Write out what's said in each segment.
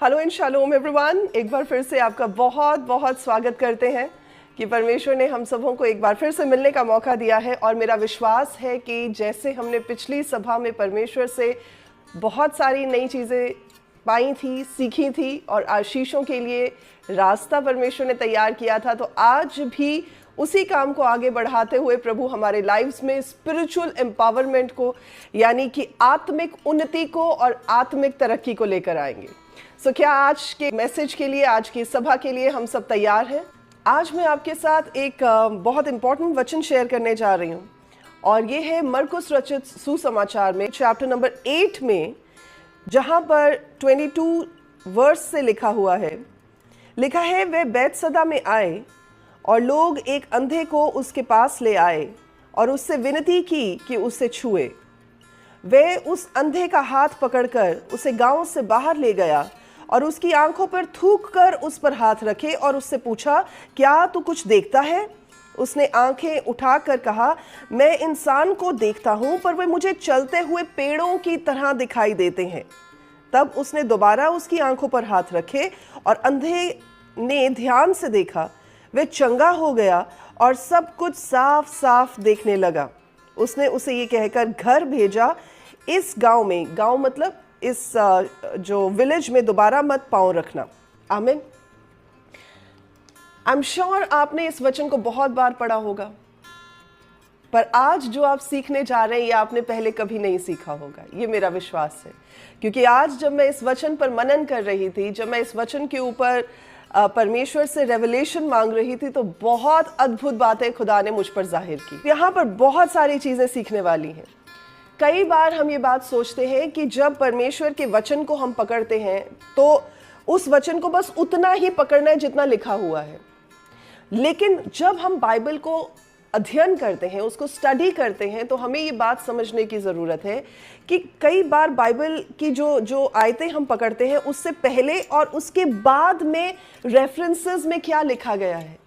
Hello इन shalom everyone, एक बार फिर से आपका बहुत बहुत स्वागत करते हैं कि परमेश्वर ने हम सबों को एक बार फिर से मिलने का मौका दिया है। और मेरा विश्वास है कि जैसे हमने पिछली सभा में परमेश्वर से बहुत सारी नई चीज़ें पाई थी, सीखी थी और आशीषों के लिए रास्ता परमेश्वर ने तैयार किया था, तो आज भी उसी काम को आगे बढ़ाते हुए प्रभु हमारे लाइव्स में स्पिरिचुअल एम्पावरमेंट को, यानी कि आत्मिक उन्नति को और आत्मिक तरक्की को लेकर आएंगे। सो क्या आज के मैसेज के लिए, आज की सभा के लिए हम सब तैयार हैं? आज मैं आपके साथ एक बहुत इंपॉर्टेंट वचन शेयर करने जा रही हूँ और ये है मरकुस रचित सुसमाचार में चैप्टर नंबर 8 में, जहाँ पर 22 वर्स से लिखा है वे बैतसदा में आए और लोग एक अंधे को उसके पास ले आए और उससे विनती की कि उससे छुए। वे उस अंधे का हाथ पकड़कर उसे गांव से बाहर ले गया और उसकी आंखों पर थूक कर उस पर हाथ रखे और उससे पूछा, क्या तू कुछ देखता है? उसने आंखें उठाकर कहा, मैं इंसान को देखता हूं, पर वे मुझे चलते हुए पेड़ों की तरह दिखाई देते हैं। तब उसने दोबारा उसकी आंखों पर हाथ रखे और अंधे ने ध्यान से देखा। वे चंगा हो गया और सब कुछ साफ साफ देखने लगा। उसने उसे ये कहकर घर भेजा, इस गांव में, गांव मतलब इस जो विलेज में दोबारा मत पांव रखना। आमीन। आई एम श्योर आपने इस वचन को बहुत बार पढ़ा होगा, पर आज जो आप सीखने जा रहे हैं ये आपने पहले कभी नहीं सीखा होगा, ये मेरा विश्वास है। क्योंकि आज जब मैं इस वचन पर मनन कर रही थी, जब मैं इस वचन के ऊपर परमेश्वर से रेवलेशन मांग रही थी, तो बहुत अद्भुत बातें खुदा ने मुझ पर जाहिर की। यहाँ पर बहुत सारी चीजें सीखने वाली हैं। कई बार हम ये बात सोचते हैं कि जब परमेश्वर के वचन को हम पकड़ते हैं तो उस वचन को बस उतना ही पकड़ना है जितना लिखा हुआ है। लेकिन जब हम बाइबल को अध्ययन करते हैं, उसको स्टडी करते हैं, तो हमें ये बात समझने की ज़रूरत है कि कई बार बाइबल की जो आयतें हम पकड़ते हैं, उससे पहले और उसके बाद में रेफरेंसेस में क्या लिखा गया है,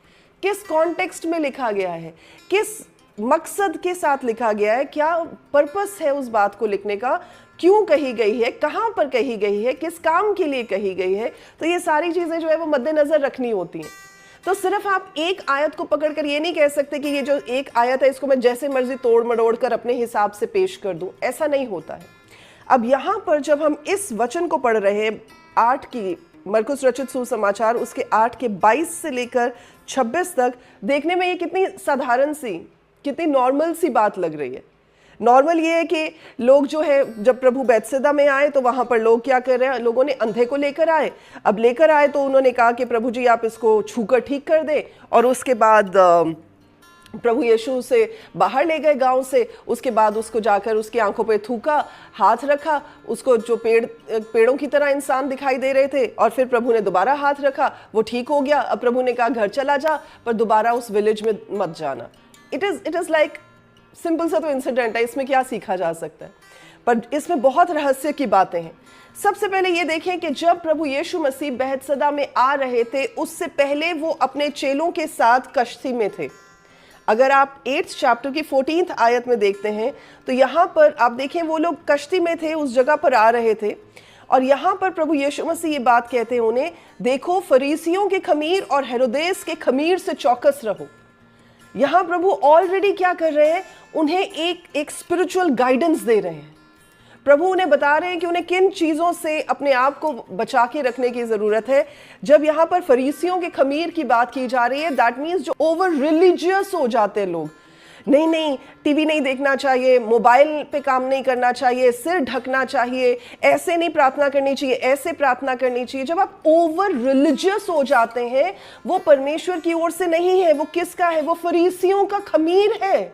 किस कॉन्टेक्स्ट में लिखा गया है, किस मकसद के साथ लिखा गया है, क्या पर्पस है उस बात को लिखने का, क्यों कही गई है, कहाँ पर कही गई है, किस काम के लिए कही गई है। तो ये सारी चीज़ें जो है वो मद्देनज़र रखनी होती हैं। तो सिर्फ आप एक आयत को पकड़कर ये नहीं कह सकते कि ये जो एक आयत है इसको मैं जैसे मर्जी तोड़ मरोड़ कर अपने हिसाब से पेश कर दूं, ऐसा नहीं होता है। अब यहाँ पर जब हम इस वचन को पढ़ रहे हैं, 8 की मरकुस रचित सुसमाचार, उसके 8 के 22 से लेकर 26 तक, देखने में ये कितनी साधारण सी, कितनी नॉर्मल सी बात लग रही है। नॉर्मल ये है कि लोग जो है, जब प्रभु बैतसदा में आए तो वहां पर लोग क्या कर रहे हैं, लोगों ने अंधे को लेकर आए। अब लेकर आए तो उन्होंने कहा कि प्रभु जी आप इसको छूकर ठीक कर दें, और उसके बाद प्रभु यीशु से बाहर ले गए गांव से। उसके बाद उसको जाकर उसकी आंखों पे थूका, हाथ रखा, उसको जो पेड़ों की तरह इंसान दिखाई दे रहे थे, और फिर प्रभु ने दोबारा हाथ रखा, वो ठीक हो गया। अब प्रभु ने कहा घर चला जा, पर दोबारा उस विलेज में मत जाना। इट इज लाइक सिंपल सा तो इंसिडेंट है, इसमें क्या सीखा जा सकता है, पर इसमें बहुत रहस्य की बातें हैं। सबसे पहले ये देखें कि जब प्रभु यीशु मसीह बैतसदा में आ रहे थे, उससे पहले वो अपने चेलों के साथ कश्ती में थे। अगर आप 8th चैप्टर की 14th आयत में देखते हैं तो यहाँ पर आप देखें वो लोग कश्ती में थे, उस जगह पर आ रहे थे, और यहाँ पर प्रभु यीशु मसीह ये बात कहते हैं उन्हें, देखो फरीसियों के खमीर और हेरोदेस के खमीर से चौकस रहो। यहाँ प्रभु ऑलरेडी क्या कर रहे हैं, उन्हें एक स्पिरिचुअल गाइडेंस दे रहे हैं। प्रभु उन्हें बता रहे हैं कि उन्हें किन चीज़ों से अपने आप को बचा के रखने की ज़रूरत है। जब यहाँ पर फरीसियों के खमीर की बात की जा रही है, दैट मीन्स जो ओवर रिलीजियस हो जाते हैं लोग, नहीं टीवी नहीं देखना चाहिए, मोबाइल पे काम नहीं करना चाहिए, सिर ढकना चाहिए, ऐसे नहीं प्रार्थना करनी चाहिए, ऐसे प्रार्थना करनी चाहिए। जब आप ओवर रिलीजियस हो जाते हैं, वो परमेश्वर की ओर से नहीं है, वो किसका है, वो फरीसियों का खमीर है,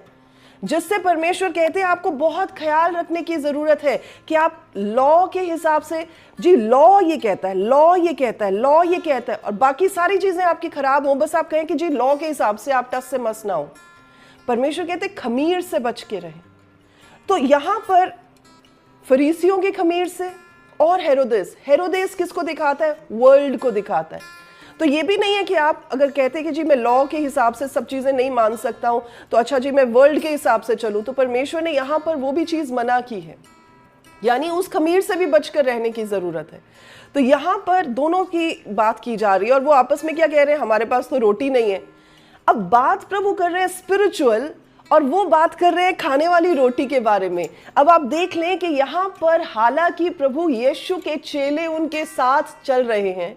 जिससे परमेश्वर कहते हैं आपको बहुत ख्याल रखने की जरूरत है कि आप लॉ के हिसाब से, जी लॉ ये कहता है, लॉ ये कहता है, लॉ ये कहता है, और बाकी सारी चीजें आपकी खराब हो, बस आप कहें कि जी लॉ के हिसाब से आप टस से मस ना हो। परमेश्वर कहते खमीर से बच के रहे। तो यहां पर फरीसियों के खमीर से, और हेरोदेस किसको दिखाता है, वर्ल्ड को दिखाता है। तो ये भी नहीं है कि आप अगर कहते हैं कि जी मैं लॉ के हिसाब से सब चीजें नहीं मान सकता हूं, तो अच्छा जी मैं वर्ल्ड के हिसाब से चलूं, तो परमेश्वर ने यहां पर वो भी चीज मना की है। यानी उस खमीर से भी बचकर रहने की जरूरत है। तो यहाँ पर दोनों की बात की जा रही है और वो आपस में क्या कह रहे हैं, हमारे पास तो रोटी नहीं है। अब बात प्रभु कर रहे हैं स्पिरिचुअल और वो बात कर रहे हैं खाने वाली रोटी के बारे में। अब आप देख लें कि यहाँ पर हालांकि प्रभु यीशु के चेले उनके साथ चल रहे हैं,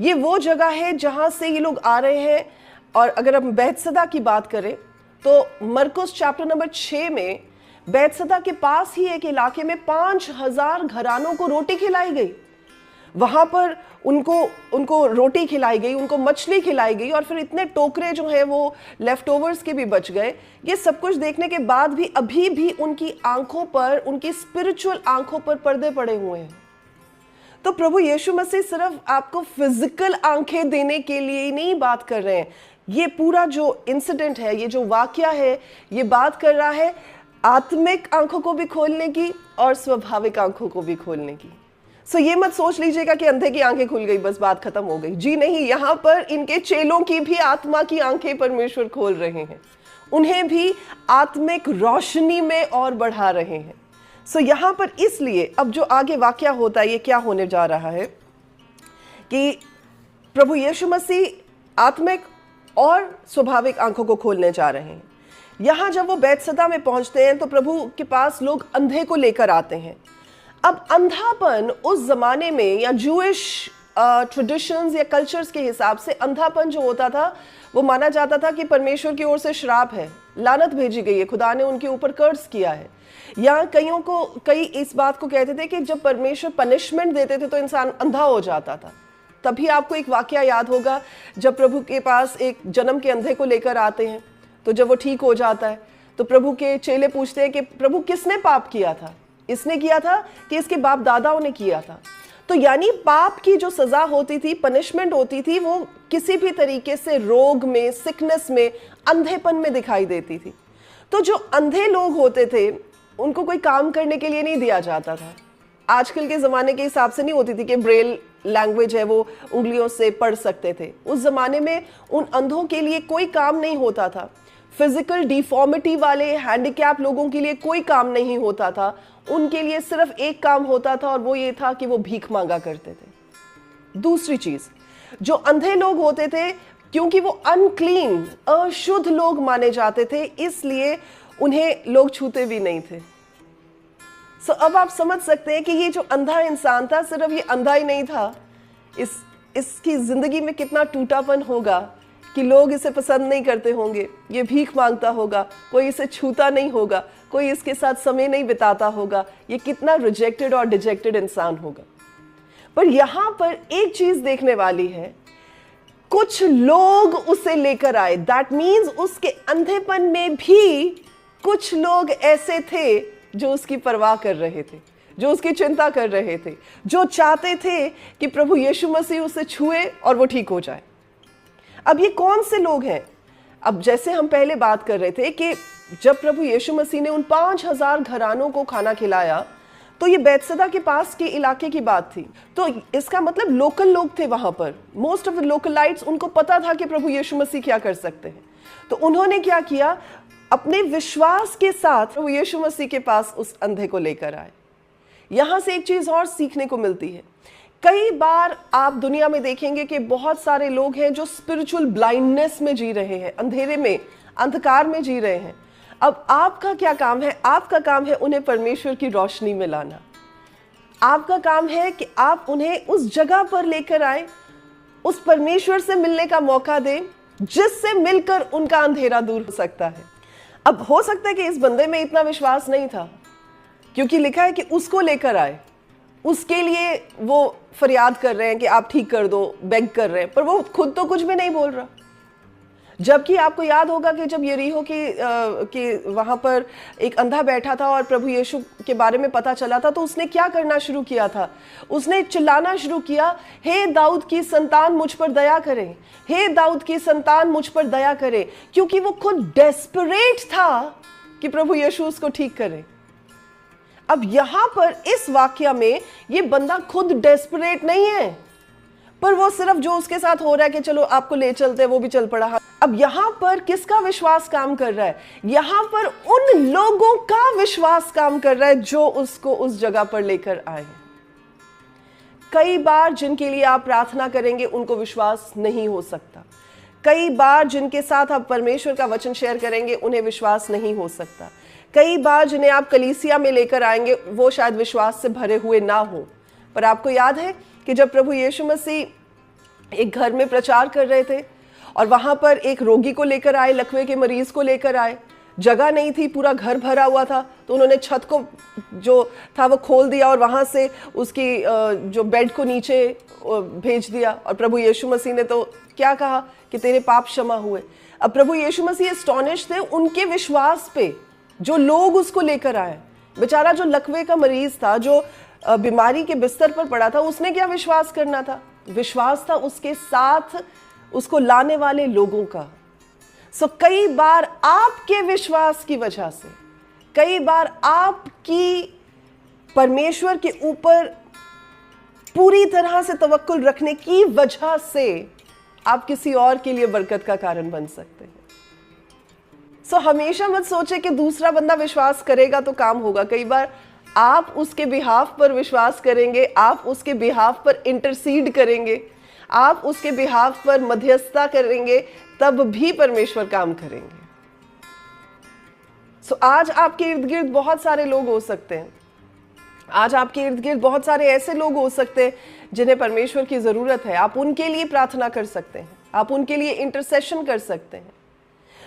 ये वो जगह है जहां से ये लोग आ रहे हैं। और अगर हम बैतसदा की बात करें तो मरकुस चैप्टर नंबर 6 में बैतसदा के पास ही एक इलाके में 5000 घरानों को रोटी खिलाई गई। वहां पर उनको रोटी खिलाई गई, उनको मछली खिलाई गई और फिर इतने टोकरे जो हैं वो लेफ्ट ओवर्स के भी बच गए। ये सब कुछ देखने के बाद भी अभी भी उनकी आंखों पर, उनकी स्पिरिचुअल आंखों पर पर्दे पड़े हुए हैं। तो प्रभु यीशु मसीह सिर्फ आपको फिजिकल आंखें देने के लिए ही नहीं बात कर रहे हैं। ये पूरा जो इंसिडेंट है, ये जो वाकया है, ये बात कर रहा है आत्मिक आंखों को भी खोलने की और स्वाभाविक आंखों को भी खोलने की। सो ये मत सोच लीजिएगा कि अंधे की आंखें खुल गई बस बात खत्म हो गई। जी नहीं, यहाँ पर इनके चेलों की भी आत्मा की आंखें परमेश्वर खोल रहे हैं, उन्हें भी आत्मिक रोशनी में और बढ़ा रहे हैं। सो यहाँ पर इसलिए अब जो आगे वाकया होता है, ये क्या होने जा रहा है कि प्रभु यीशु मसीह आत्मिक और स्वाभाविक आंखों को खोलने जा रहे हैं। यहाँ जब वो बैतसदा में पहुंचते हैं तो प्रभु के पास लोग अंधे को लेकर आते हैं। अब अंधापन उस जमाने में या जूइश ट्रेडिशंस या कल्चर्स के हिसाब से अंधापन जो होता था वो माना जाता था कि परमेश्वर की ओर से श्राप है, लानत भेजी गई है, खुदा ने उनके ऊपर कर्ज किया है। या कई इस बात को कहते थे कि जब परमेश्वर पनिशमेंट देते थे तो इंसान अंधा हो जाता था। तभी आपको एक वाकया याद होगा जब प्रभु के पास एक जन्म के अंधे को लेकर आते हैं, तो जब वो ठीक हो जाता है तो प्रभु के चेले पूछते हैं कि प्रभु किसने पाप किया था? इसने किया था कि इसके बाप दादाओं ने किया था? तो यानी पाप की जो सजा होती थी, पनिशमेंट होती थी, वो किसी भी तरीके से रोग में, सिकनेस में, अंधेपन में दिखाई देती थी। तो जो अंधे लोग होते थे उनको कोई काम करने के लिए नहीं दिया जाता था। आजकल के ज़माने के हिसाब से नहीं होती थी कि ब्रेल लैंग्वेज है वो उंगलियों से पढ़ सकते थे। उस ज़माने में उन अंधों के लिए कोई काम नहीं होता था। फिजिकल डिफॉर्मिटी वाले हैंडीकैप लोगों के लिए कोई काम नहीं होता था। उनके लिए सिर्फ एक काम होता था और वो ये था कि वो भीख मांगा करते थे। दूसरी चीज़, जो अंधे लोग होते थे क्योंकि वो अनक्लीन, अशुद्ध लोग माने जाते थे, इसलिए उन्हें लोग छूते भी नहीं थे। सो अब आप समझ सकते हैं कि ये जो अंधा इंसान था, सिर्फ ये अंधा ही नहीं था, इसकी जिंदगी में कितना टूटापन होगा कि लोग इसे पसंद नहीं करते होंगे, ये भीख मांगता होगा, कोई इसे छूता नहीं होगा, कोई इसके साथ समय नहीं बिताता होगा, ये कितना रिजेक्टेड और डिजेक्टेड इंसान होगा। पर यहां पर एक चीज देखने वाली है, कुछ लोग उसे लेकर आए। दैट मीन्स उसके अंधेपन में भी कुछ लोग ऐसे थे जो उसकी परवाह कर रहे थे, जो उसकी चिंता कर रहे थे, जो चाहते थे कि प्रभु यीशु मसीह उसे छुए और वो ठीक हो जाए। अब ये कौन से लोग हैं? अब जैसे हम पहले बात कर रहे थे कि जब प्रभु यीशु मसीह ने उन 5000 घरानों को खाना खिलाया तो ये बैतसदा के पास के इलाके की बात थी। तो इसका मतलब लोकल लोग थे वहां पर, मोस्ट ऑफ द लोकलाइट्स, उनको पता था कि प्रभु यीशु मसीह क्या कर सकते हैं। तो उन्होंने क्या किया, अपने विश्वास के साथ प्रभु यीशु मसीह के पास उस अंधे को लेकर आए। यहां से एक चीज और सीखने को मिलती है। कई बार आप दुनिया में देखेंगे कि बहुत सारे लोग हैं जो स्पिरिचुअल ब्लाइंडनेस में जी रहे हैं, अंधेरे में, अंधकार में जी रहे हैं। अब आपका क्या काम है? आपका काम है उन्हें परमेश्वर की रोशनी में लाना। आपका काम है कि आप उन्हें उस जगह पर लेकर आए, उस परमेश्वर से मिलने का मौका दें जिससे मिलकर उनका अंधेरा दूर हो सकता है। अब हो सकता है कि इस बंदे में इतना विश्वास नहीं था, क्योंकि लिखा है कि उसको लेकर आए, उसके लिए वो फरियाद कर रहे हैं कि आप ठीक कर दो, बेग कर रहे हैं, पर वो खुद तो कुछ भी नहीं बोल रहा। जबकि आपको याद होगा कि जब यरीहो कि वहां पर एक अंधा बैठा था और प्रभु यीशु के बारे में पता चला था, तो उसने क्या करना शुरू किया था? उसने चिल्लाना शुरू किया, हे दाऊद की संतान मुझ पर दया करें, हे दाऊद की संतान मुझ पर दया करें, क्योंकि वो खुद डेस्परेट था कि प्रभु यीशु उसको ठीक करे। अब यहां पर इस वाक्य में ये बंदा खुद डेस्परेट नहीं है, पर वो सिर्फ जो उसके साथ हो रहा है कि चलो आपको ले चलते, वो भी चल पड़ा। अब यहां पर किसका विश्वास काम कर रहा है? यहां पर उन लोगों का विश्वास काम कर रहा है जो उसको उस जगह पर लेकर आए। कई बार जिनके लिए आप प्रार्थना करेंगे उनको विश्वास नहीं हो सकता। कई बार जिनके साथ आप परमेश्वर का वचन शेयर करेंगे उन्हें विश्वास नहीं हो सकता। कई बार जिन्हें आप कलीसिया में लेकर आएंगे वो शायद विश्वास से भरे हुए ना हो। पर आपको याद है कि जब प्रभु यीशु मसीह एक घर में प्रचार कर रहे थे और वहां पर एक रोगी को लेकर आए, लकवे के मरीज को लेकर आए, जगह नहीं थी, पूरा घर भरा हुआ था, तो उन्होंने छत को जो था वो खोल दिया और वहां से उसकी जो बेड को नीचे भेज दिया। और प्रभु यीशु मसीह ने तो क्या कहा कि तेरे पाप क्षमा हुए। अब प्रभु यीशु मसीह एस्टॉनिश थे उनके विश्वास पे, जो लोग उसको लेकर आए। बेचारा जो लकवे का मरीज था, जो बीमारी के बिस्तर पर पड़ा था, उसने क्या विश्वास करना था? विश्वास था उसके साथ उसको लाने वाले लोगों का। सो कई बार आपके विश्वास की वजह से, कई बार आपकी परमेश्वर के ऊपर पूरी तरह से तवक्कुल रखने की वजह से आप किसी और के लिए बरकत का कारण बन सकते हैं। सो हमेशा मत सोचे कि दूसरा बंदा विश्वास करेगा तो काम होगा। कई बार आप उसके बिहाफ पर विश्वास करेंगे, आप उसके बिहाफ पर इंटरसीड करेंगे, आप उसके बिहाफ पर मध्यस्थता करेंगे, तब भी परमेश्वर काम करेंगे। सो आज आपके इर्द गिर्द बहुत सारे लोग हो सकते हैं, आज आपके इर्द गिर्द बहुत सारे ऐसे लोग हो सकते हैं जिन्हें परमेश्वर की जरूरत है। आप उनके लिए प्रार्थना कर सकते हैं, आप उनके लिए इंटरसेशन कर सकते हैं।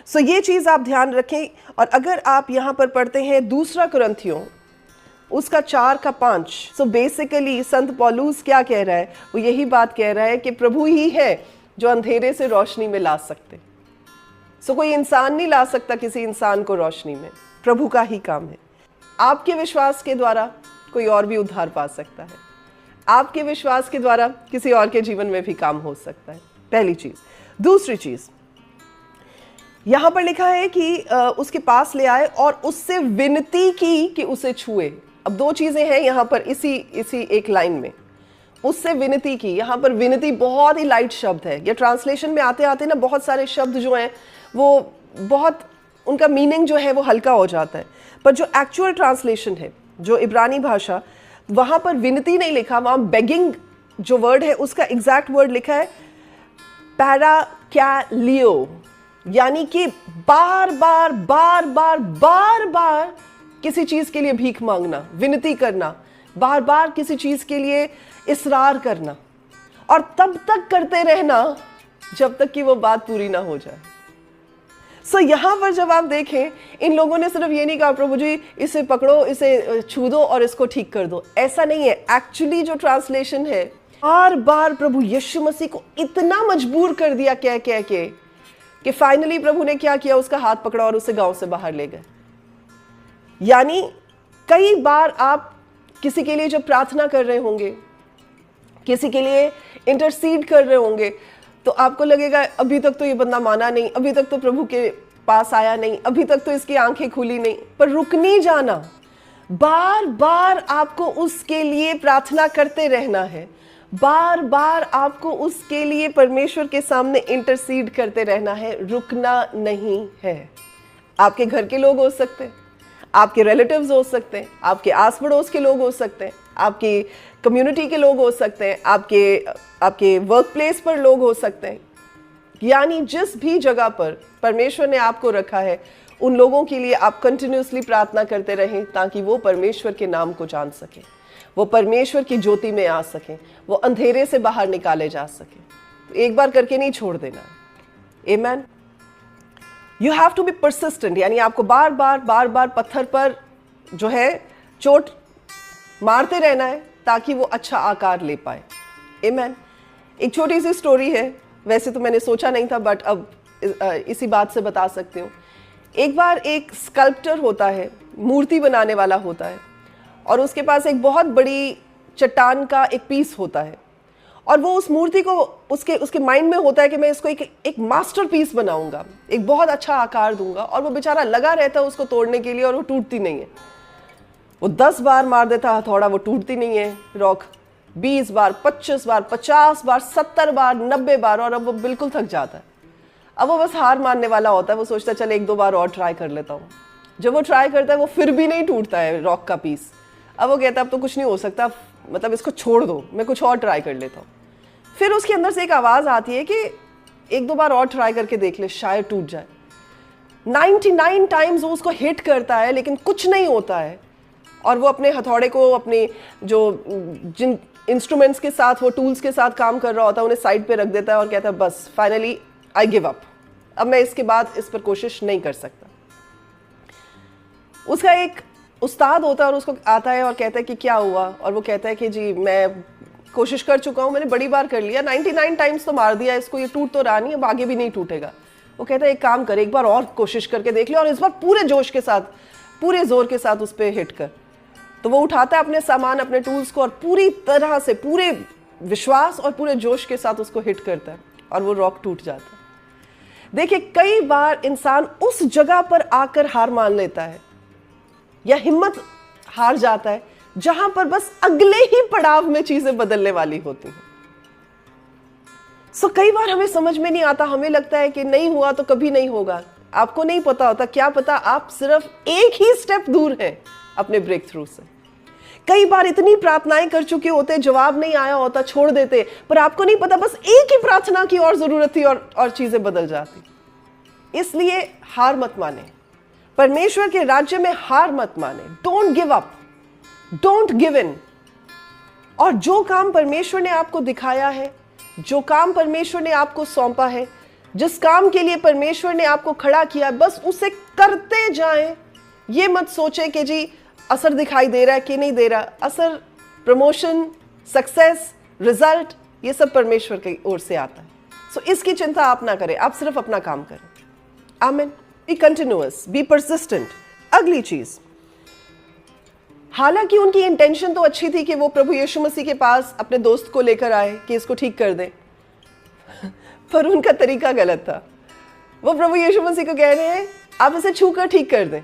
सो ये चीज आप ध्यान रखें। और अगर आप यहां पर पढ़ते हैं दूसरा कुरिन्थियों उसका 4:5, सो बेसिकली संत पौलुस क्या कह रहा है? वो यही बात कह रहा है कि प्रभु ही है जो अंधेरे से रोशनी में ला सकते। सो कोई इंसान नहीं ला सकता किसी इंसान को रोशनी में, प्रभु का ही काम है। आपके विश्वास के द्वारा कोई और भी उद्धार पा सकता है, आपके विश्वास के द्वारा किसी और के जीवन में भी काम हो सकता है। पहली चीज। दूसरी चीज यहां पर लिखा है कि उसके पास ले आए और उससे विनती की कि उसे छुए। अब दो चीजें हैं यहां पर इसी एक लाइन में, उससे विनती की। यहां पर विनती बहुत ही लाइट शब्द है। ये ट्रांसलेशन में आते आते ना बहुत सारे शब्द जो हैं वो बहुत, उनका मीनिंग जो है वो हल्का हो जाता है। पर जो एक्चुअल ट्रांसलेशन है, जो इब्रानी भाषा, वहां पर विनती नहीं लिखा, वहां बेगिंग जो वर्ड है उसका एग्जैक्ट वर्ड लिखा है पैराकैलियो, यानी कि बार बार बार बार बार बार किसी चीज के लिए भीख मांगना, विनती करना, बार बार किसी चीज के लिए इसरार करना, और तब तक करते रहना जब तक कि वो बात पूरी ना हो जाए। सो यहां पर जब आप देखें, इन लोगों ने सिर्फ ये नहीं कहा प्रभु जी इसे पकड़ो, इसे छू दो और इसको ठीक कर दो, ऐसा नहीं है। एक्चुअली जो ट्रांसलेशन है, बार बार प्रभु यीशु मसीह को इतना मजबूर कर दिया कह कह के कि फाइनली प्रभु ने क्या किया, उसका हाथ पकड़ा और उसे गांव से बाहर ले गए। यानी कई बार आप किसी के लिए जब प्रार्थना कर रहे होंगे, किसी के लिए इंटरसीड कर रहे होंगे, तो आपको लगेगा अभी तक तो ये बंदा माना नहीं, अभी तक तो प्रभु के पास आया नहीं, अभी तक तो इसकी आंखें खुली नहीं। पर रुक नहीं जाना, बार बार आपको उसके लिए प्रार्थना करते रहना है, बार बार आपको उसके लिए परमेश्वर के सामने इंटरसीड करते रहना है, रुकना नहीं है। आपके घर के लोग हो सकते हैं, आपके रिलेटिव्स हो सकते हैं, आपके आस पड़ोस के लोग हो सकते हैं, आपकी कम्युनिटी के लोग हो सकते हैं, आपके वर्क प्लेस पर लोग हो सकते हैं। यानी जिस भी जगह पर परमेश्वर ने आपको रखा है, उन लोगों के लिए आप कंटिन्यूसली प्रार्थना करते रहें ताकि वो परमेश्वर के नाम को जान सकें, वो परमेश्वर की ज्योति में आ सकें, वो अंधेरे से बाहर निकाले जा सकें। एक बार करके नहीं छोड़ देना। Amen. You have to be persistent, यानी आपको बार बार पत्थर पर जो है चोट मारते रहना है ताकि वो अच्छा आकार ले पाए। आमेन। एक छोटी सी स्टोरी है, वैसे तो मैंने सोचा नहीं था, बट अब इसी बात से बता सकती हूँ। एक बार एक स्कल्प्टर होता है, मूर्ति बनाने वाला होता है, और उसके पास एक बहुत बड़ी चट्टान का एक पीस होता है, और वो उस मूर्ति को उसके माइंड में होता है कि मैं इसको एक मास्टरपीस बनाऊंगा, एक बहुत अच्छा आकार दूंगा। और वो बेचारा लगा रहता है उसको तोड़ने के लिए, और वो टूटती नहीं है। वो 10 बार मार देता हथौड़ा, वो टूटती नहीं है रॉक। 20 बार, 25 बार, 50 बार, 70 बार, 90 बार, और अब वो बिल्कुल थक जाता है। अब वो बस हार मानने वाला होता है, वो सोचता है चल एक दो बार और ट्राई कर लेता हूँ। जब वो ट्राई करता है वो फिर भी नहीं टूटता है रॉक का पीस, अब वो कहता है अब तो कुछ नहीं हो सकता, मतलब इसको छोड़ दो, मैं कुछ और ट्राई कर लेता हूँ। फिर उसके अंदर से एक आवाज़ आती है कि एक दो बार और ट्राई करके देख ले, शायद टूट जाए। 99 टाइम्स वो उसको हिट करता है लेकिन कुछ नहीं होता है, और वो अपने हथौड़े को अपने जो जिन इंस्ट्रूमेंट्स के साथ, वो टूल्स के साथ काम कर रहा होता है, उन्हें साइड पे रख देता है और कहता है बस फाइनली आई गिव अप, अब मैं इसके बाद इस पर कोशिश नहीं कर सकता। उसका एक उस्ताद होता है और उसको आता है और कहता है कि क्या हुआ, और वो कहता है कि जी मैं कोशिश कर चुका हूँ, मैंने बड़ी बार कर लिया, 99 टाइम्स तो मार दिया इसको, ये टूट तो रहा नहीं, अब आगे भी नहीं टूटेगा। वो कहता है एक काम कर, एक बार और कोशिश करके देख ले, और इस बार पूरे जोश के साथ, पूरे जोर के साथ उस पर हिट कर। तो वो उठाता है अपने सामान, अपने टूल्स को, और पूरी तरह से, पूरे विश्वास और पूरे जोश के साथ उसको हिट करता है, और वो रॉक टूट जाता है। देखिए, कई बार इंसान उस जगह पर आकर हार मान लेता है या हिम्मत हार जाता है जहां पर बस अगले ही पड़ाव में चीजें बदलने वाली होती हैं। कई बार हमें समझ में नहीं आता, हमें लगता है कि नहीं हुआ तो कभी नहीं होगा। आपको नहीं पता होता, क्या पता आप सिर्फ एक ही स्टेप दूर हैं अपने ब्रेक थ्रू से। कई बार इतनी प्रार्थनाएं कर चुके होते, जवाब नहीं आया होता, छोड़ देते, पर आपको नहीं पता बस एक ही प्रार्थना की और जरूरत थी और चीजें बदल जाती। इसलिए हार मत माने, परमेश्वर के राज्य में हार मत माने। Don't give up, don't give in. और जो काम परमेश्वर ने आपको दिखाया है, जो काम परमेश्वर ने आपको सौंपा है, जिस काम के लिए परमेश्वर ने आपको खड़ा किया, बस उसे करते जाएं। ये मत सोचें कि जी असर दिखाई दे रहा है कि नहीं दे रहा। असर, प्रमोशन, सक्सेस, रिजल्ट, ये सब परमेश्वर की ओर से आता है। इसकी चिंता आप ना करें, आप सिर्फ अपना काम करें। आमीन। Be continuous, be persistent. अगली चीज, हालांकि उनकी इंटेंशन तो अच्छी थी कि वो प्रभु यीशु मसीह के पास अपने दोस्त को लेकर आए कि इसको ठीक कर दे, पर उनका तरीका गलत था। वो प्रभु यीशु मसीह को कह रहे हैं आप इसे छूकर ठीक कर दें।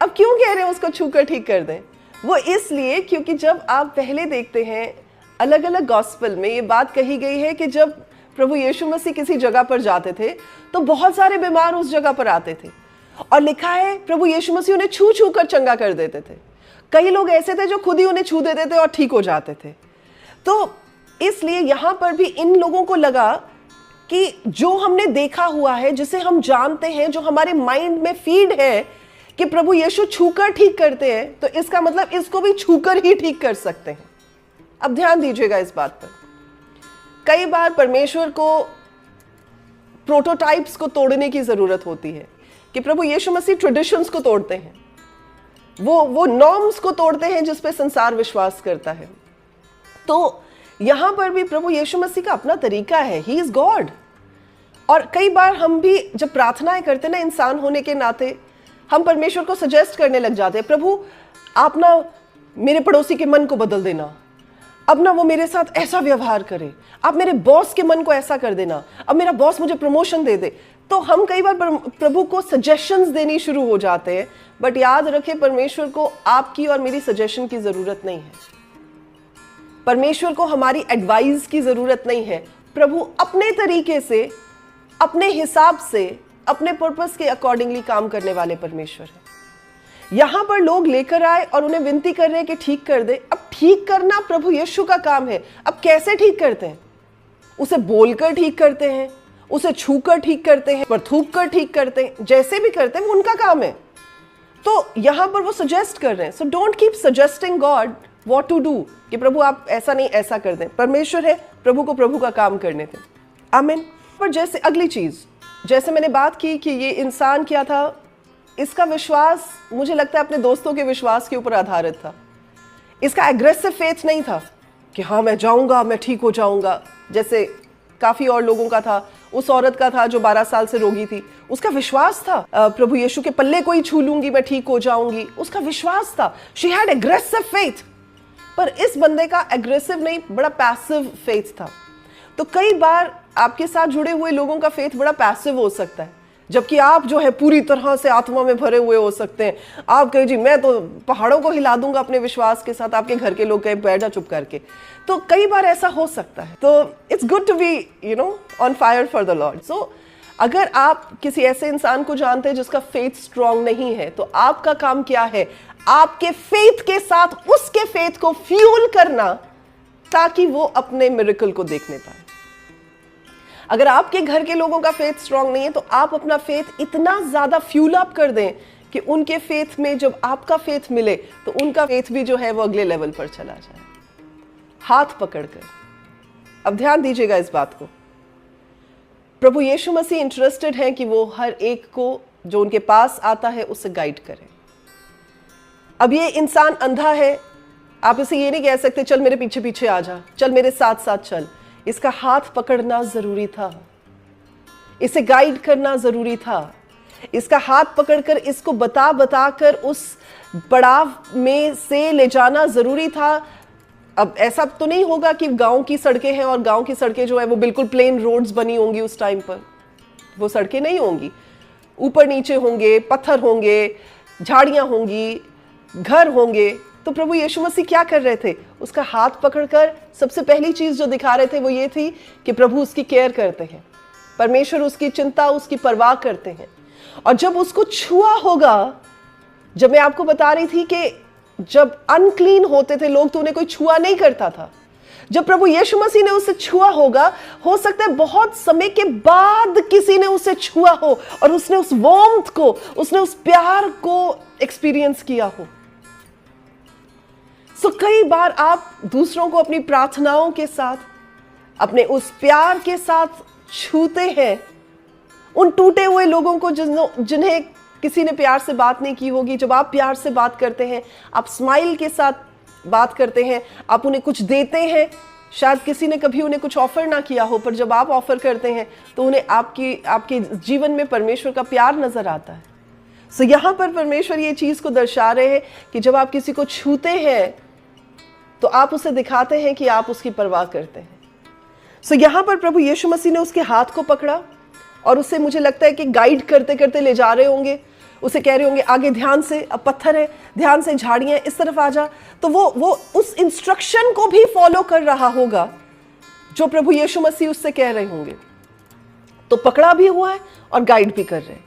अब क्यों कह रहे हैं उसको छूकर ठीक कर दें? वो इसलिए क्योंकि जब आप पहले देखते हैं अलग अलग गॉस्पेल में ये बात कही गई है कि जब प्रभु यीशु मसीह किसी जगह पर जाते थे तो बहुत सारे बीमार उस जगह पर आते थे, और लिखा है प्रभु यीशु मसीह उन्हें छू छू कर चंगा कर देते थे। कई लोग ऐसे थे जो खुद ही उन्हें छू देते थे और ठीक हो जाते थे। तो इसलिए यहां पर भी इन लोगों को लगा कि जो हमने देखा हुआ है, जिसे हम जानते हैं, जो हमारे माइंड में फीड है कि प्रभु यीशु छूकर ठीक करते हैं, तो इसका मतलब इसको भी छूकर ही ठीक कर सकते हैं। अब ध्यान दीजिएगा इस बात पर। कई बार परमेश्वर को प्रोटोटाइप्स को तोड़ने की जरूरत होती है कि प्रभु यीशु मसीह ट्रेडिशंस को तोड़ते हैं, वो नॉर्म्स को तोड़ते हैं जिस पे संसार विश्वास करता है। तो यहां पर भी प्रभु यीशु मसीह का अपना तरीका है, ही इज गॉड। और कई बार हम भी जब प्रार्थनाएं करते हैं ना, इंसान होने के नाते हम परमेश्वर को सजेस्ट करने लग जाते हैं, प्रभु आप ना मेरे पड़ोसी के मन को बदल देना, अब ना वो मेरे साथ ऐसा व्यवहार करे, आप मेरे बॉस के मन को ऐसा कर देना, अब मेरा बॉस मुझे प्रमोशन दे दे। तो हम कई बार प्रभु को सजेशंस देनी शुरू हो जाते हैं, बट याद रखें परमेश्वर को आपकी और मेरी सजेशन की जरूरत नहीं है। परमेश्वर को हमारी एडवाइस की जरूरत नहीं है। प्रभु अपने तरीके से, अपने हिसाब से, अपने पर्पस के अकॉर्डिंगली काम करने वाले परमेश्वर है। यहां पर लोग लेकर आए और उन्हें विनती कर रहे हैं कि ठीक कर दे। अब ठीक करना प्रभु यीशु का काम है। अब कैसे ठीक करते हैं? उसे बोलकर ठीक करते हैं, उसे छूकर ठीक करते हैं, पर थूक कर ठीक करते हैं, जैसे भी करते हैं वो उनका काम है। तो यहां पर वो सजेस्ट कर रहे हैं। So don't keep suggesting God what to do, कि प्रभु आप ऐसा नहीं ऐसा कर दें। परमेश्वर है, प्रभु को प्रभु का काम करने दें। आमीन। पर जैसे अगली चीज, जैसे मैंने बात की कि ये इंसान क्या था, इसका विश्वास मुझे लगता है अपने दोस्तों के विश्वास के ऊपर आधारित था। इसका एग्रेसिव फेथ नहीं था कि हाँ मैं जाऊंगा, मैं ठीक हो जाऊंगा, जैसे काफी और लोगों का था। उस औरत का था जो 12 साल से रोगी थी, उसका विश्वास था प्रभु यीशु के पल्ले को ही छू लूंगी मैं ठीक हो जाऊंगी, उसका विश्वास था। She had aggressive faith. पर इस बंदे का एग्रेसिव नहीं, बड़ा पैसिव फेथ था। तो कई बार आपके साथ जुड़े हुए लोगों का फेथ बड़ा पैसिव हो सकता है, जबकि आप जो है पूरी तरह से आत्मा में भरे हुए हो सकते हैं। आप कहे जी मैं तो पहाड़ों को हिला दूंगा अपने विश्वास के साथ, आपके घर के लोग कहे बैठ जा चुप करके। तो कई बार ऐसा हो सकता है। तो it's good to be on fire for the Lord. So अगर आप किसी ऐसे इंसान को जानते हैं जिसका फेथ स्ट्रांग नहीं है, तो आपका काम क्या है? आपके फेथ के साथ उसके फेथ को फ्यूल करना, ताकि वो अपने मिरेकल को देखने पाए। अगर आपके घर के लोगों का फेथ स्ट्रांग नहीं है, तो आप अपना फेथ इतना ज्यादा फ्यूल अप कर दें कि उनके फेथ में जब आपका फेथ मिले तो उनका फेथ भी जो है वो अगले लेवल पर चला जाए, हाथ पकड़कर। अब ध्यान दीजिएगा इस बात को। प्रभु यीशु मसीह इंटरेस्टेड हैं कि वो हर एक को जो उनके पास आता है उसे गाइड करें। अब ये इंसान अंधा है, आप इसे ये नहीं कह सकते चल मेरे पीछे पीछे आ जा, चल मेरे साथ साथ चल। इसका हाथ पकड़ना जरूरी था, इसे गाइड करना जरूरी था, इसका हाथ पकड़कर इसको बता बता कर उस पड़ाव में से ले जाना जरूरी था। अब ऐसा तो नहीं होगा कि गांव की सड़कें हैं और गांव की सड़कें जो है वो बिल्कुल प्लेन रोड्स बनी होंगी उस टाइम पर, वो सड़कें नहीं होंगी, ऊपर नीचे होंगे, पत्थर होंगे, झाड़ियां होंगी, घर होंगे। तो प्रभु यीशु मसीह क्या कर रहे थे? उसका हाथ पकड़कर सबसे पहली चीज जो दिखा रहे थे वो ये थी कि प्रभु उसकी केयर करते हैं, परमेश्वर उसकी चिंता, उसकी परवाह करते हैं। और जब उसको छुआ होगा, जब मैं आपको बता रही थी कि जब अनक्लीन होते थे लोग तो उन्हें कोई छुआ नहीं करता था, जब प्रभु यीशु मसीह ने उसे छुआ होगा, हो सकता है बहुत समय के बाद किसी ने उसे छुआ हो और उसने उस वार्मथ को, उसने उस प्यार को एक्सपीरियंस किया हो। सो कई बार आप दूसरों को अपनी प्रार्थनाओं के साथ, अपने उस प्यार के साथ छूते हैं, उन टूटे हुए लोगों को जिन्हें किसी ने प्यार से बात नहीं की होगी। जब आप प्यार से बात करते हैं, आप स्माइल के साथ बात करते हैं, आप उन्हें कुछ देते हैं। शायद किसी ने कभी उन्हें कुछ ऑफर ना किया हो, पर जब आप ऑफर करते हैं तो उन्हें आपके जीवन में परमेश्वर का प्यार नजर आता है। सो यहाँ पर परमेश्वर ये चीज को दर्शा रहे हैं कि जब आप किसी को छूते हैं तो आप उसे दिखाते हैं कि आप उसकी परवाह करते हैं। सो यहाँ पर प्रभु यीशु मसीह ने उसके हाथ को पकड़ा और उसे, मुझे लगता है कि गाइड करते करते ले जा रहे होंगे, उसे कह रहे होंगे आगे ध्यान से, अब पत्थर है, ध्यान से, झाड़ियां, इस तरफ आ जा। तो वो उस इंस्ट्रक्शन को भी फॉलो कर रहा होगा जो प्रभु यीशु मसीह उससे कह रहे होंगे। तो पकड़ा भी हुआ है और गाइड भी कर रहे हैं।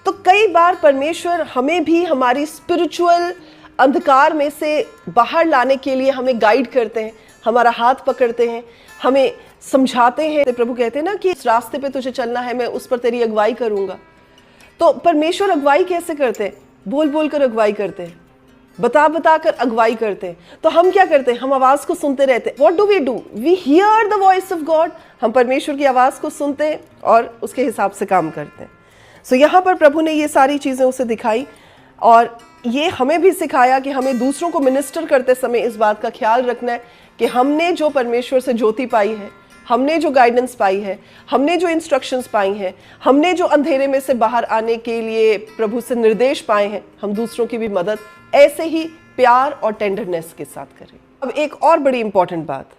तो कई बार परमेश्वर हमें भी हमारी स्पिरिचुअल अंधकार में से बाहर लाने के लिए हमें गाइड करते हैं, हमारा हाथ पकड़ते हैं, हमें समझाते हैं। प्रभु कहते हैं ना कि इस रास्ते पे तुझे चलना है, मैं उस पर तेरी अगुवाई करूंगा। तो परमेश्वर अगुवाई कैसे करते हैं? बोल बोल कर अगुवाई करते हैं, बता बता कर अगुवाई करते हैं। तो हम क्या करते हैं? हम आवाज को सुनते रहते हैं। What do we do? We hear the voice of God. हम परमेश्वर की आवाज को सुनते हैं और उसके हिसाब से काम करते हैं। सो यहाँ पर प्रभु ने ये सारी चीजें उसे दिखाई और ये हमें भी सिखाया कि हमें दूसरों को मिनिस्टर करते समय इस बात का ख्याल रखना है कि हमने जो परमेश्वर से ज्योति पाई है, हमने जो गाइडेंस पाई है, हमने जो इंस्ट्रक्शंस पाई हैं, हमने जो अंधेरे में से बाहर आने के लिए प्रभु से निर्देश पाए हैं, हम दूसरों की भी मदद ऐसे ही प्यार और टेंडरनेस के साथ करें। अब एक और बड़ी इंपॉर्टेंट बात,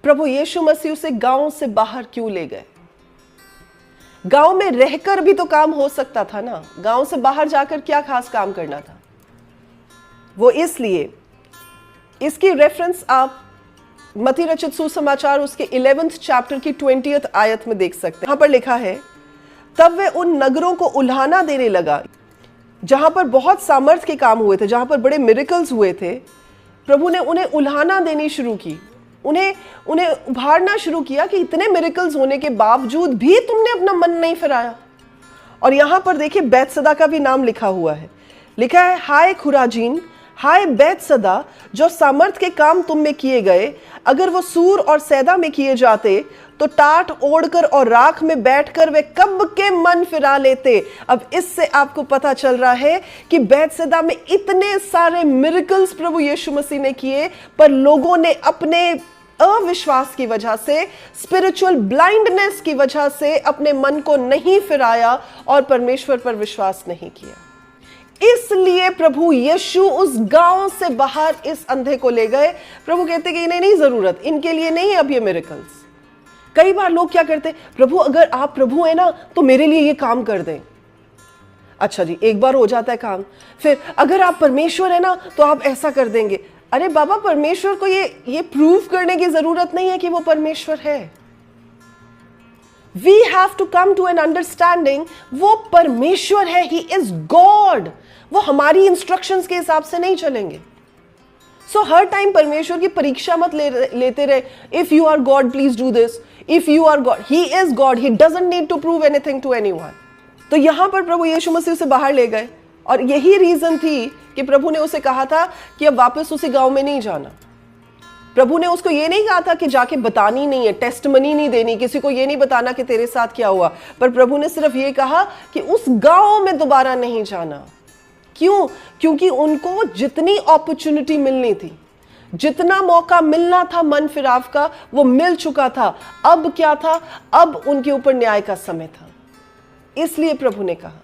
प्रभु यीशु मसीह उसे गांव से बाहर क्यों ले गए? गांव में रहकर भी तो काम हो सकता था ना, गांव से बाहर जाकर क्या खास काम करना था? वो इसलिए, इसकी रेफरेंस आप मत्ती रचित सुसमाचार उसके 11th चैप्टर की 20th आयत में देख सकते हैं। यहां पर लिखा है, तब वह उन नगरों को उल्हाना देने लगा जहां पर बहुत सामर्थ के काम हुए थे, जहां पर बड़े मिरेकल्स हुए थे। प्रभु ने उन्हें उल्हाना देनी शुरू की, उन्हें उभारना शुरू किया कि इतने मिरेकल्स होने के बावजूद भी तुमने अपना मन नहीं फिराया। और यहां पर देखिए बैतसदा का भी नाम लिखा हुआ है, लिखा है, हाय खुराजीन, हाय बैतसदा, जो सामर्थ के काम तुम में किए गए, अगर वो सूर और सैदा में किए जाते तो टाट ओढ़कर और राख में बैठकर वे कब के मन फिरा लेते। अब इससे आपको पता चल रहा है कि बैतसदा में इतने सारे मिरेकल्स प्रभु यीशु मसीह ने किए, पर लोगों ने अपने अविश्वास की वजह से, स्पिरिचुअल ब्लाइंडनेस की वजह से अपने मन को नहीं फिराया और परमेश्वर पर विश्वास नहीं किया। इसलिए प्रभु यीशु उस गांव से बाहर इस अंधे को ले गए। प्रभु कहते कि इन्हें नहीं जरूरत, इनके लिए नहीं है अब ये मिरेकल्स। कई बार लोग क्या करते, प्रभु अगर आप प्रभु है ना तो मेरे लिए ये काम कर दें। अच्छा जी, एक बार हो जाता है काम, फिर अगर आप परमेश्वर है ना तो आप ऐसा कर देंगे। अरे बाबा, परमेश्वर को ये प्रूव करने की जरूरत नहीं है कि वो परमेश्वर है। We have to come to an understanding, वो परमेश्वर है, ही इज गॉड। वो हमारी इंस्ट्रक्शंस के हिसाब से नहीं चलेंगे। सो हर टाइम परमेश्वर की परीक्षा मत लेते रहे। If you are God please do this, if you are God, he is God, he doesn't need to prove anything to anyone. तो यहां पर प्रभु यीशु मसीह उसे बाहर ले गए, और यही रीजन थी कि प्रभु ने उसे कहा था कि अब वापस उसे गांव में नहीं जाना। प्रभु ने उसको ये नहीं कहा था कि जाके बतानी नहीं है, टेस्टमनी नहीं देनी, किसी को ये नहीं बताना कि तेरे साथ क्या हुआ, पर प्रभु ने सिर्फ ये कहा कि उस गांव में दोबारा नहीं जाना। क्यों? क्योंकि उनको जितनी अपॉर्चुनिटी मिलनी थी, जितना मौका मिलना था मन फिराव का, वो मिल चुका था। अब क्या था? अब उनके ऊपर न्याय का समय था। इसलिए प्रभु ने कहा,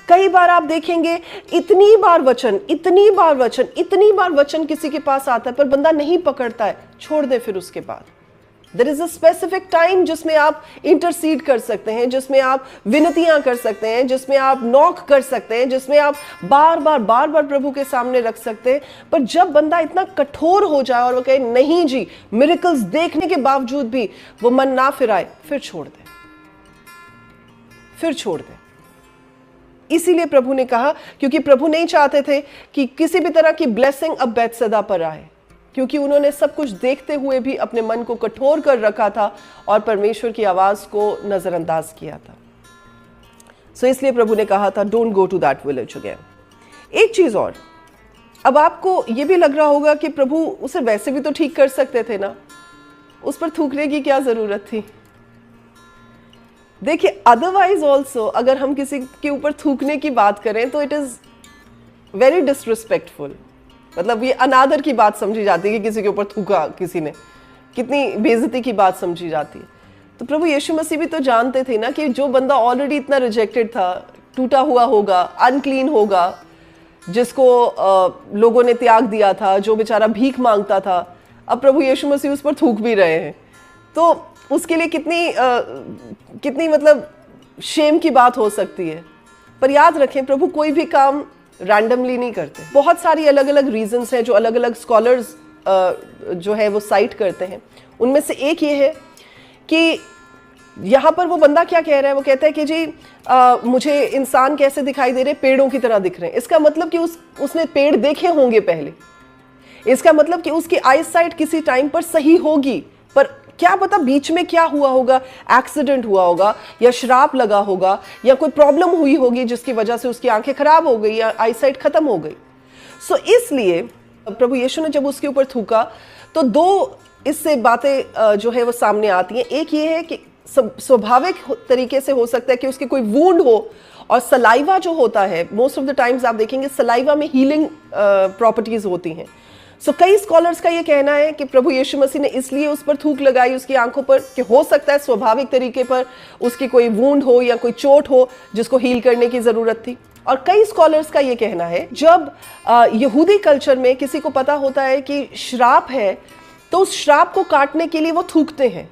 कई बार आप देखेंगे इतनी बार वचन किसी के पास आता है, पर बंदा नहीं पकड़ता है, छोड़ दे। फिर उसके बाद there is a specific time जिसमें आप इंटरसीड कर सकते हैं, जिसमें आप विनतियां कर सकते हैं, जिसमें आप नॉक कर सकते हैं, जिसमें आप बार बार प्रभु के सामने रख सकते हैं। पर जब बंदा इतना कठोर हो जाए और वो कहे नहीं जी, मिरेकल्स देखने के बावजूद भी वो मन ना फिराए, फिर छोड़ दे। इसीलिए प्रभु ने कहा, क्योंकि प्रभु नहीं चाहते थे कि किसी भी तरह की ब्लेसिंग अब बैतसैदा पर आए, क्योंकि उन्होंने सब कुछ देखते हुए भी अपने मन को कठोर कर रखा था और परमेश्वर की आवाज को नजरअंदाज किया था। सो इसलिए प्रभु ने कहा था, don't go to that village again. एक चीज और, अब आपको यह भी लग रहा होगा कि प्रभु उसे वैसे भी तो ठीक कर सकते थे ना, उस पर थूकने की क्या जरूरत थी? देखिए, अदरवाइज ऑल्सो अगर हम किसी के ऊपर थूकने की बात करें तो इट इज वेरी डिसरिस्पेक्टफुल। मतलब ये अनादर की बात समझी जाती है कि किसी के ऊपर थूका किसी ने, कितनी बेइज्जती की बात समझी जाती है। तो प्रभु यीशु मसीह भी तो जानते थे ना कि जो बंदा ऑलरेडी इतना रिजेक्टेड था, टूटा हुआ होगा, अनक्लीन होगा, जिसको लोगों ने त्याग दिया था, जो बेचारा भीख मांगता था, अब प्रभु यीशु मसीह उस पर थूक भी रहे हैं, तो उसके लिए कितनी मतलब शेम की बात हो सकती है। पर याद रखें, प्रभु कोई भी काम रैंडमली नहीं करते। बहुत सारी अलग अलग रीजंस हैं जो अलग अलग स्कॉलर्स जो है वो साइट करते हैं। उनमें से एक ये है कि यहाँ पर वो बंदा क्या कह रहा है, वो कहता है कि जी मुझे इंसान कैसे दिखाई दे रहे, पेड़ों की तरह दिख रहे हैं। इसका मतलब कि उसने पेड़ देखे होंगे पहले, इसका मतलब कि उसकी आई साइट किसी टाइम पर सही होगी, पर क्या पता बीच में क्या हुआ होगा, एक्सीडेंट हुआ होगा, या श्राप लगा होगा, या कोई प्रॉब्लम हुई होगी जिसकी वजह से उसकी आंखें खराब हो गई या आई साइट खत्म हो गई। सो इसलिए प्रभु यीशु ने जब उसके ऊपर थूका तो दो इससे बातें जो है वो सामने आती हैं। एक ये है कि स्वाभाविक तरीके से हो सकता है कि उसके कोई वूंड हो, और सलाइवा जो होता है, मोस्ट ऑफ द टाइम्स आप देखेंगे सलाइवा में हीलिंग प्रॉपर्टीज होती हैं। सो कई स्कॉलर्स का ये कहना है कि प्रभु यीशु मसीह ने इसलिए उस पर थूक लगाई उसकी आंखों पर कि हो सकता है स्वाभाविक तरीके पर उसकी कोई वूंड हो या कोई चोट हो जिसको हील करने की जरूरत थी। और कई स्कॉलर्स का ये कहना है, जब यहूदी कल्चर में किसी को पता होता है कि श्राप है, तो उस श्राप को काटने के लिए वो थूकते हैं।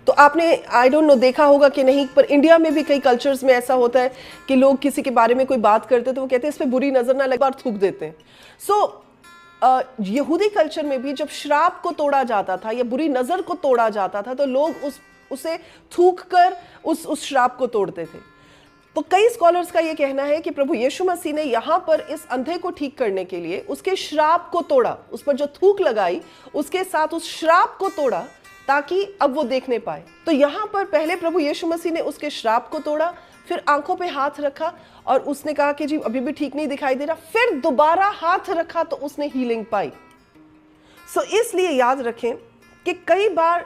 तो आपने आई डोंट नो देखा होगा कि नहीं, पर इंडिया में भी कई कल्चर्स में ऐसा होता है कि लोग किसी के बारे में कोई बात करते हैं तो वो कहते हैं इस पर बुरी नजर ना लगे, बार थूक देते हैं। सो यहूदी कल्चर में भी जब श्राप को तोड़ा जाता था या बुरी नजर को तोड़ा जाता था, तो लोग उसे थूक कर उस श्राप को तोड़ते थे। तो कई स्कॉलर्स का यह कहना है कि प्रभु यीशु मसीह ने यहां पर इस अंधे को ठीक करने के लिए उसके श्राप को तोड़ा, उस पर जो थूक लगाई उसके साथ उस श्राप को तोड़ा, ताकि अब वो देखने पाए। तो यहां पर पहले प्रभु यीशु मसीह ने उसके श्राप को तोड़ा, फिर आंखों पे हाथ रखा और उसने कहा कि जी अभी भी ठीक नहीं दिखाई दे रहा, फिर दोबारा हाथ रखा तो उसने हीलिंग पाई। सो इसलिए याद रखें कि कई बार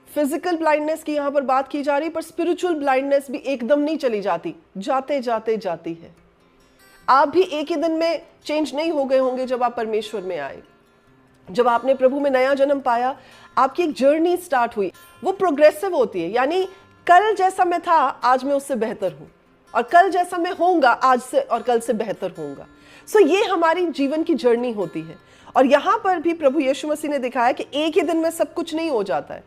फिजिकल ब्लाइंडनेस की यहां पर बात की जा रही, पर स्पिरिचुअल ब्लाइंडनेस भी एकदम नहीं चली जाती, जाते जाते जाती है। आप भी एक ही दिन में चेंज नहीं हो गए होंगे जब आप परमेश्वर में आए, जब आपने प्रभु में नया जन्म पाया, आपकी एक जर्नी स्टार्ट हुई, वो प्रोग्रेसिव होती है। यानी कल जैसा मैं था आज मैं उससे बेहतर हूं, और कल जैसा मैं होऊंगा आज से और कल से बेहतर होऊंगा। सो ये हमारी जीवन की जर्नी होती है। और यहां पर भी प्रभु यीशु मसीह ने दिखाया कि एक ही दिन में सब कुछ नहीं हो जाता है।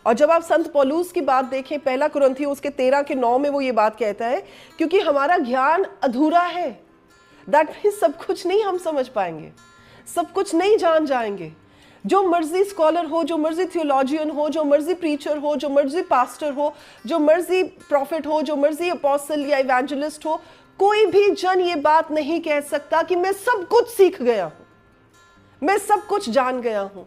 और जब आप संत पौलुस की बात देखें, पहला कुरिन्थियों उसके 13:9 में वो ये बात कहता है, क्योंकि हमारा ज्ञान अधूरा है। दैट मीन्स सब कुछ नहीं हम समझ पाएंगे, सब कुछ नहीं जान जाएंगे। जो मर्जी स्कॉलर हो, जो मर्जी थियोलॉजियन हो, जो मर्जी प्रीचर हो, जो मर्जी पास्टर हो, जो मर्जी प्रॉफिट हो, जो मर्जी अपोस्टल या इवेंजलिस्ट हो, कोई भी जन ये बात नहीं कह सकता कि मैं सब कुछ सीख गया हूं, मैं सब कुछ जान गया हूं।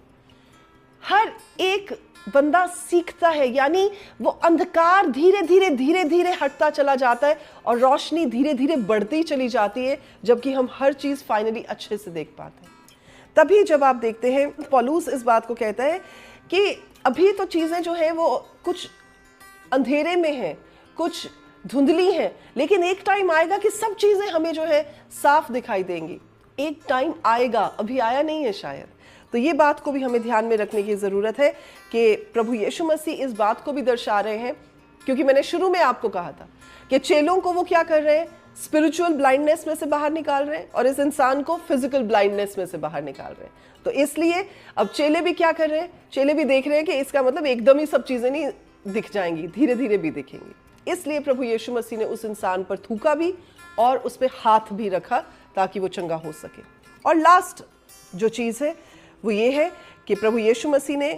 हर एक बंदा सीखता है, यानी वो अंधकार धीरे धीरे धीरे धीरे हटता चला जाता है और रोशनी धीरे धीरे बढ़ती चली जाती है, जबकि हम हर चीज फाइनली अच्छे से देख पाते हैं। तभी जब आप देखते हैं पौलुस इस बात को कहता है कि अभी तो चीजें जो है वो कुछ अंधेरे में हैं, कुछ धुंधली हैं, लेकिन एक टाइम आएगा कि सब चीजें हमें जो है साफ दिखाई देंगी। एक टाइम आएगा, अभी आया नहीं है शायद। तो ये बात को भी हमें ध्यान में रखने की जरूरत है कि प्रभु यीशु मसीह इस बात को भी दर्शा रहे हैं, क्योंकि मैंने शुरू में आपको कहा था कि चेलों को वो क्या कर रहे हैं, स्पिरिचुअल ब्लाइंडनेस में से बाहर निकाल रहे हैं और इस इंसान को फिजिकल ब्लाइंडनेस में से बाहर निकाल रहे हैं। तो इसलिए अब चेले भी क्या कर रहे हैं, चेले भी देख रहे हैं कि इसका मतलब एकदम ही सब चीजें नहीं दिख जाएंगी, धीरे धीरे भी दिखेंगी। इसलिए प्रभु यीशु मसीह ने उस इंसान पर थूका भी और उस पर हाथ भी रखा ताकि वो चंगा हो सके। और लास्ट जो चीज है वो ये है कि प्रभु यीशु मसीह ने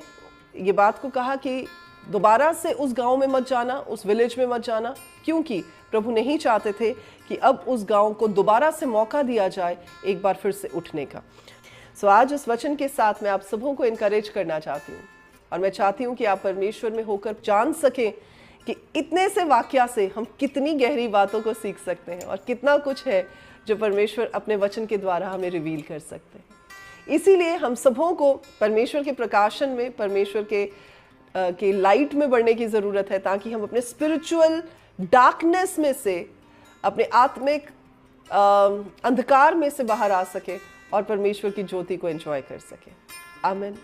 ये बात को कहा कि दोबारा से उस गांव में मत जाना, उस विलेज में मत जाना, क्योंकि प्रभु नहीं चाहते थे कि अब उस गांव को दोबारा से मौका दिया जाए एक बार फिर से उठने का। सो आज इस वचन के साथ मैं आप सबों को इनकरेज करना चाहती हूँ और मैं चाहती हूँ कि आप परमेश्वर में होकर जान सकें कि इतने से वाक्या से हम कितनी गहरी बातों को सीख सकते हैं और कितना कुछ है जो परमेश्वर अपने वचन के द्वारा हमें रिवील कर सकते हैं। इसीलिए हम सबों को परमेश्वर के प्रकाशन में, परमेश्वर के लाइट में बढ़ने की ज़रूरत है, ताकि हम अपने स्पिरिचुअल डार्कनेस में से, अपने आत्मिक अंधकार में से बाहर आ सके और परमेश्वर की ज्योति को एंजॉय कर सके। आमीन।